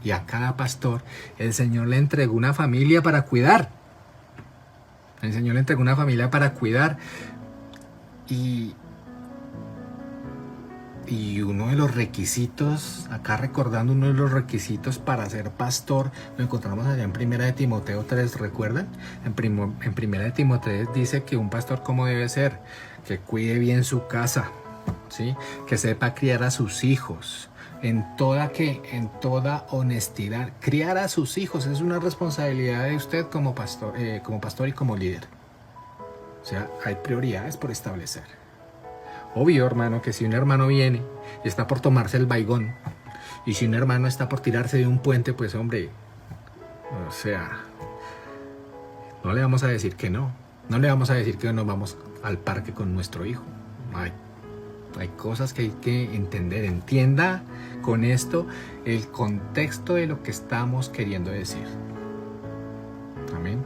y a cada pastor, el Señor le entregó una familia para cuidar. El Señor le entregó una familia para cuidar. Y uno de los requisitos, acá recordando uno de los requisitos para ser pastor, lo encontramos allá en 1 de Timoteo 3, ¿recuerdan? En 1 de Timoteo dice que un pastor cómo debe ser, que cuide bien su casa, ¿sí? Que sepa criar a sus hijos, en toda honestidad. Criar a sus hijos es una responsabilidad de usted como pastor y como líder. O sea, hay prioridades por establecer. Obvio, hermano, que si un hermano viene y está por tomarse el baigón, y si un hermano está por tirarse de un puente, pues hombre, o sea, no le vamos a decir que no. No le vamos a decir que nos vamos al parque con nuestro hijo. Hay cosas que hay que entender. Entienda con esto el contexto de lo que estamos queriendo decir. Amén.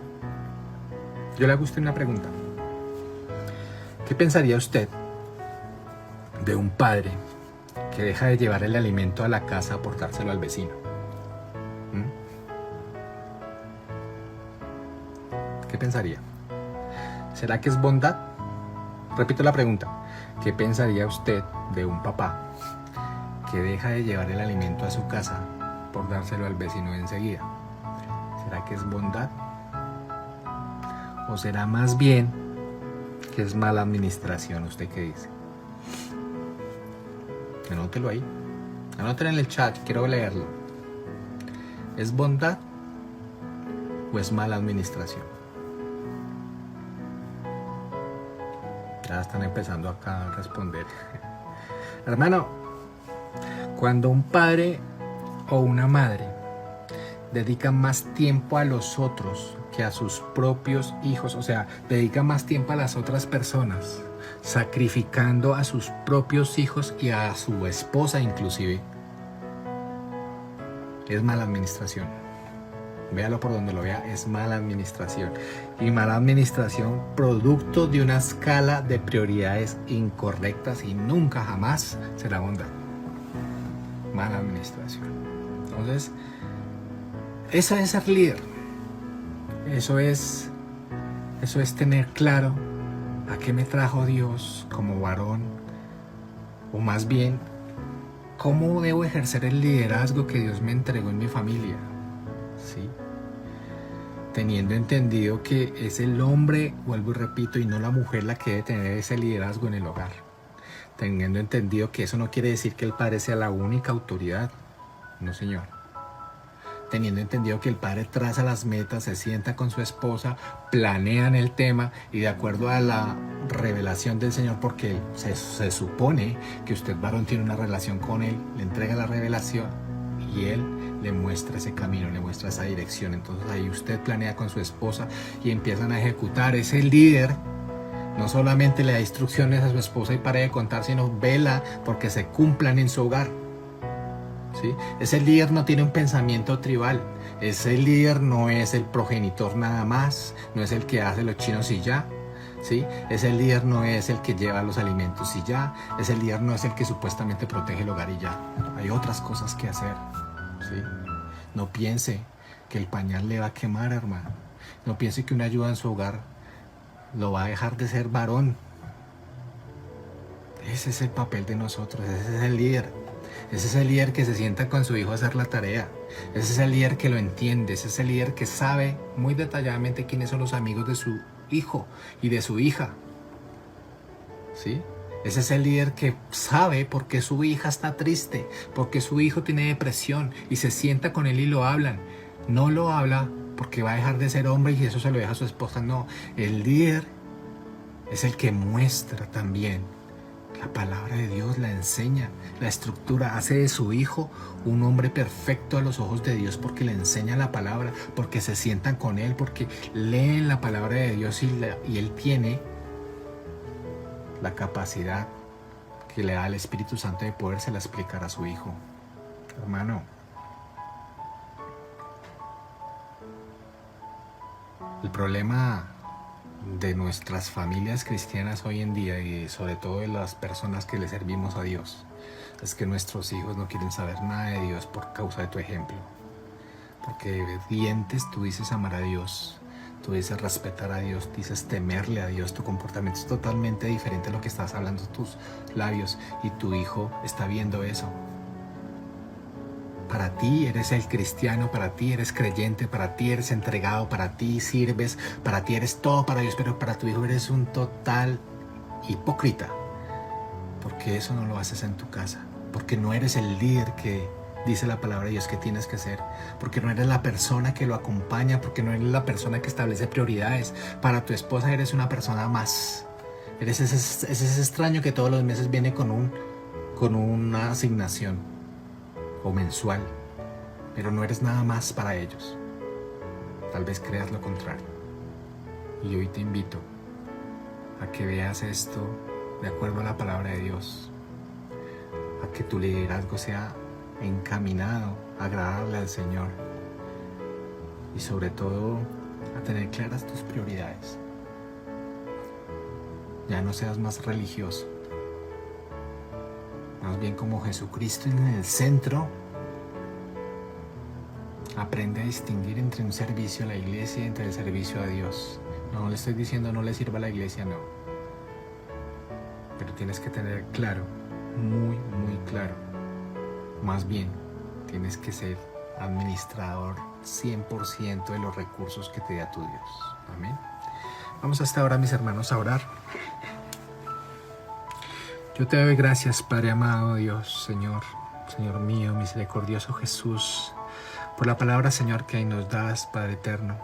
Yo le hago a usted una pregunta. ¿Qué pensaría usted de un padre que deja de llevar el alimento a la casa por dárselo al vecino? ¿Qué pensaría? ¿Será que es bondad? Repito la pregunta. ¿Qué pensaría usted de un papá que deja de llevar el alimento a su casa por dárselo al vecino enseguida? ¿Será que es bondad? ¿O será más bien que es mala administración? ¿Usted qué dice? Anótelo ahí. Anótelo en el chat, quiero leerlo. ¿Es bondad o es mala administración? Ya están empezando acá a responder. Hermano, cuando un padre o una madre dedican más tiempo a los otros que a sus propios hijos, o sea, dedican más tiempo a las otras personas, sacrificando a sus propios hijos y a su esposa inclusive, es mala administración. Véalo por donde lo vea, es mala administración. Y mala administración producto de una escala de prioridades incorrectas y nunca jamás será bondad. Mala administración. Entonces, eso es ser líder. Eso es tener claro a qué me trajo Dios como varón, o más bien, cómo debo ejercer el liderazgo que Dios me entregó en mi familia. ¿Sí? Teniendo entendido que es el hombre, vuelvo y repito, y no la mujer la que debe tener ese liderazgo en el hogar. Teniendo entendido que eso no quiere decir que el padre sea la única autoridad. No, señor. Teniendo entendido que el padre traza las metas, se sienta con su esposa, planean el tema y de acuerdo a la revelación del Señor, porque se supone que usted, varón, tiene una relación con él, le entrega la revelación y él le muestra ese camino, le muestra esa dirección. Entonces ahí usted planea con su esposa y empiezan a ejecutar. Ese líder no solamente le da instrucciones a su esposa y para de contar, sino vela porque se cumplan en su hogar. ¿Sí? Ese líder no tiene un pensamiento tribal. Ese líder no es el progenitor nada más, no es el que hace los chinos y ya. ¿Sí? Ese líder no es el que lleva los alimentos y ya. Ese líder no es el que supuestamente protege el hogar y ya. Hay otras cosas que hacer. ¿Sí? No piense que el pañal le va a quemar, hermano. No piense que una ayuda en su hogar lo va a dejar de ser varón. Ese es el papel de nosotros, ese es el líder. Ese es el líder que se sienta con su hijo a hacer la tarea. Ese es el líder que lo entiende. Ese es el líder que sabe muy detalladamente quiénes son los amigos de su hijo y de su hija. ¿Sí? Ese es el líder que sabe por qué su hija está triste, por qué su hijo tiene depresión y se sienta con él y lo hablan. No lo habla porque va a dejar de ser hombre y eso se lo deja a su esposa. No, el líder es el que muestra también la palabra de Dios, la enseña, la estructura, hace de su hijo un hombre perfecto a los ojos de Dios porque le enseña la palabra, porque se sientan con él, porque leen la palabra de Dios y él tiene la capacidad que le da el Espíritu Santo de podérsela explicar a su hijo. Hermano, el problema de nuestras familias cristianas hoy en día y sobre todo de las personas que le servimos a Dios es que nuestros hijos no quieren saber nada de Dios por causa de tu ejemplo. Porque de dientes tú dices amar a Dios, tú dices respetar a Dios, dices temerle a Dios, tu comportamiento es totalmente diferente a lo que estás hablando tus labios y tu hijo está viendo eso. Para ti eres el cristiano, para ti eres creyente, para ti eres entregado, para ti sirves, para ti eres todo para Dios, pero para tu hijo eres un total hipócrita. Porque eso no lo haces en tu casa, porque no eres el líder que dice la palabra de Dios que tienes que ser, porque no eres la persona que lo acompaña, porque no eres la persona que establece prioridades. Para tu esposa eres una persona más. Eres ese extraño que todos los meses viene con una asignación o mensual, pero no eres nada más para ellos. Tal vez creas lo contrario. Y hoy te invito a que veas esto de acuerdo a la palabra de Dios, a que tu liderazgo sea encaminado a agradarle al Señor y sobre todo a tener claras tus prioridades. Ya no seas más religioso, más bien como Jesucristo en el centro. Aprende a distinguir entre un servicio a la iglesia y entre el servicio a Dios. No le estoy diciendo no le sirva a la iglesia, no. Pero tienes que tener claro, muy, muy claro. Más bien, tienes que ser administrador 100% de los recursos que te da tu Dios. Amén. Vamos hasta ahora, mis hermanos, a orar. Yo te doy gracias, Padre amado Dios, Señor mío, misericordioso Jesús, por la palabra, Señor, que nos das, Padre eterno,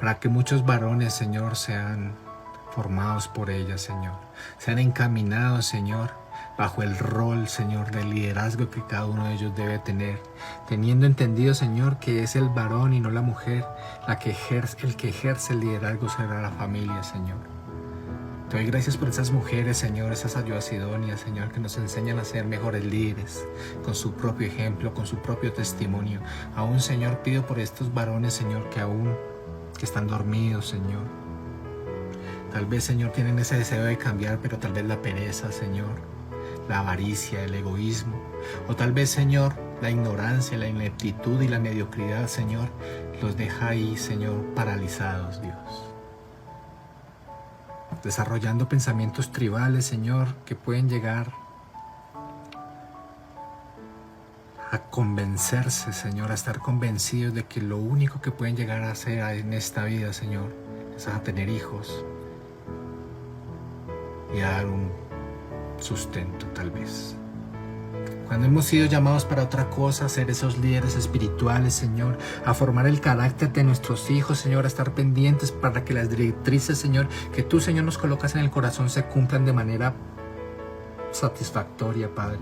para que muchos varones, Señor, sean formados por ella, Señor, sean encaminados, Señor, bajo el rol, Señor, de liderazgo que cada uno de ellos debe tener, teniendo entendido, Señor, que es el varón y no la mujer el que ejerce el liderazgo sobre la familia, Señor. Te doy gracias por esas mujeres, Señor, esas ayudas idóneas, Señor, que nos enseñan a ser mejores líderes, con su propio ejemplo, con su propio testimonio. Aún, Señor, pido por estos varones, Señor, que están dormidos, Señor. Tal vez, Señor, tienen ese deseo de cambiar, pero tal vez la pereza, Señor, la avaricia, el egoísmo, o tal vez, Señor, la ignorancia, la ineptitud y la mediocridad, Señor, los deja ahí, Señor, paralizados, Dios. Desarrollando pensamientos tribales, Señor, que pueden llegar a convencerse, Señor, a estar convencidos de que lo único que pueden llegar a hacer en esta vida, Señor, es a tener hijos y a dar un sustento, tal vez. Cuando hemos sido llamados para otra cosa, a ser esos líderes espirituales, Señor, a formar el carácter de nuestros hijos, Señor, a estar pendientes para que las directrices, Señor, que tú, Señor, nos colocas en el corazón se cumplan de manera satisfactoria, Padre.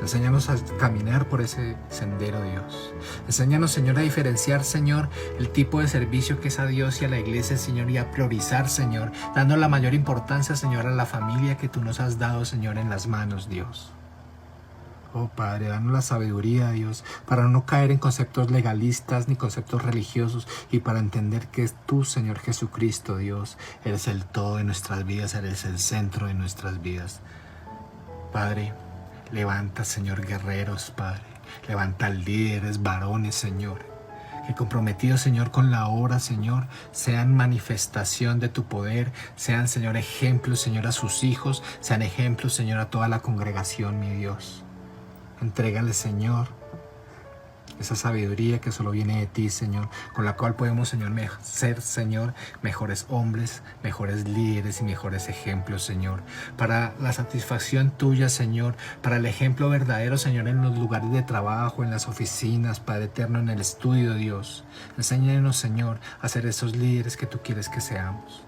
Enséñanos a caminar por ese sendero, Dios. Enséñanos, Señor, a diferenciar, Señor, el tipo de servicio que es a Dios y a la iglesia, Señor, y a priorizar, Señor, dando la mayor importancia, Señor, a la familia que tú nos has dado, Señor, en las manos, Dios. Oh Padre, danos la sabiduría, Dios, para no caer en conceptos legalistas ni conceptos religiosos y para entender que tú, Señor Jesucristo, Dios, eres el todo de nuestras vidas, eres el centro de nuestras vidas. Padre, levanta, Señor, guerreros, Padre, levanta líderes, varones, Señor, que comprometidos, Señor, con la obra, Señor, sean manifestación de tu poder, sean, Señor, ejemplos, Señor, a sus hijos, sean ejemplos, Señor, a toda la congregación, mi Dios. Entrégale, Señor, esa sabiduría que solo viene de ti, Señor, con la cual podemos, Señor, ser, Señor, mejores hombres, mejores líderes y mejores ejemplos, Señor, para la satisfacción tuya, Señor, para el ejemplo verdadero, Señor, en los lugares de trabajo, en las oficinas, Padre eterno, en el estudio, Dios. Enséñanos, Señor, a ser esos líderes que tú quieres que seamos.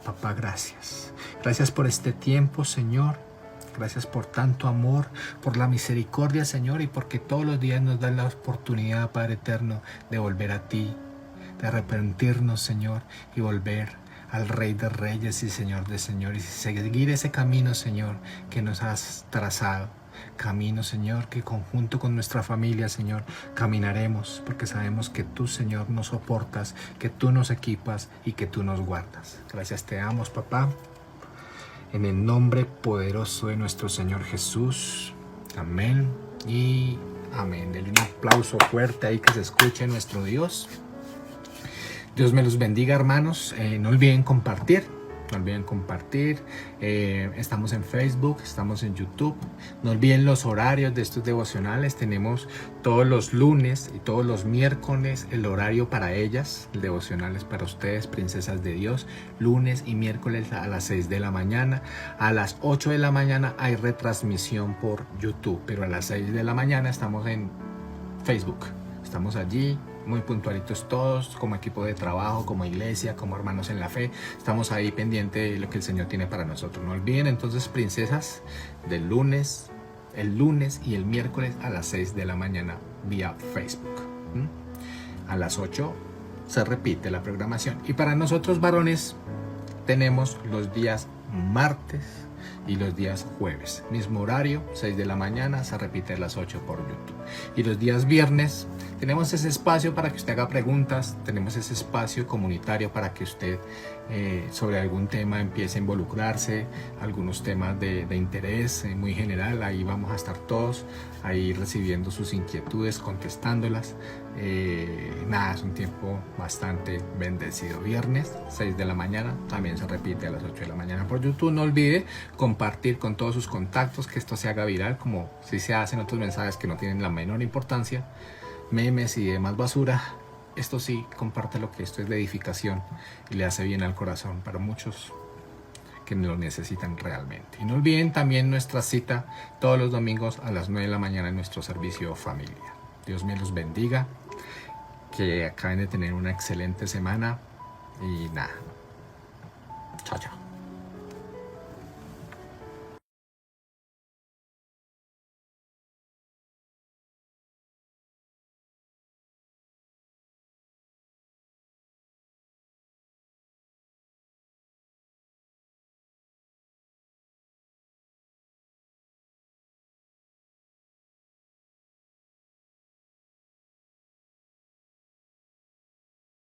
Papá, gracias. Gracias por este tiempo, Señor. Gracias por tanto amor, por la misericordia, Señor, y porque todos los días nos das la oportunidad, Padre eterno, de volver a ti, de arrepentirnos, Señor, y volver al Rey de Reyes y Señor de Señores, y seguir ese camino, Señor, que nos has trazado. Camino, Señor, que conjunto con nuestra familia, Señor, caminaremos, porque sabemos que tú, Señor, nos soportas, que tú nos equipas y que tú nos guardas. Gracias te damos, papá. En el nombre poderoso de nuestro Señor Jesús. Amén y amén. Denle un aplauso fuerte ahí que se escuche nuestro Dios. Dios me los bendiga, hermanos. No olviden compartir. No olviden compartir. Estamos en Facebook, estamos en YouTube. No olviden los horarios de estos devocionales. Tenemos todos los lunes y todos los miércoles el horario para ellas. El devocional es para ustedes, princesas de Dios. Lunes y miércoles a las 6 de la mañana. A las 8 de la mañana hay retransmisión por YouTube. Pero a las 6 de la mañana estamos en Facebook. Estamos allí. Muy puntualitos todos, como equipo de trabajo, como iglesia, como hermanos en la fe. Estamos ahí pendientes de lo que el Señor tiene para nosotros. No olviden entonces, princesas, el lunes y el miércoles a las 6 de la mañana vía Facebook. A las 8 se repite la programación. Y para nosotros varones tenemos los días martes y los días jueves. Mismo horario, 6 de la mañana, se repite a las 8 por YouTube. Y los días viernes tenemos ese espacio para que usted haga preguntas, tenemos ese espacio comunitario para que usted sobre algún tema empiece a involucrarse, algunos temas de interés muy general. Ahí vamos a estar todos, ahí recibiendo sus inquietudes, contestándolas. Nada, es un tiempo bastante bendecido. Viernes, 6 de la mañana, también se repite a las 8 de la mañana por YouTube. No olvide compartir con todos sus contactos, que esto se haga viral, como si se hacen otros mensajes que no tienen la menor importancia, memes y demás basura. Esto sí, compártelo, que esto es de edificación y le hace bien al corazón para muchos que lo necesitan realmente. Y no olviden también nuestra cita todos los domingos a las 9 de la mañana en nuestro servicio familia. Dios me los bendiga, que acaben de tener una excelente semana y nada. Chao, chao.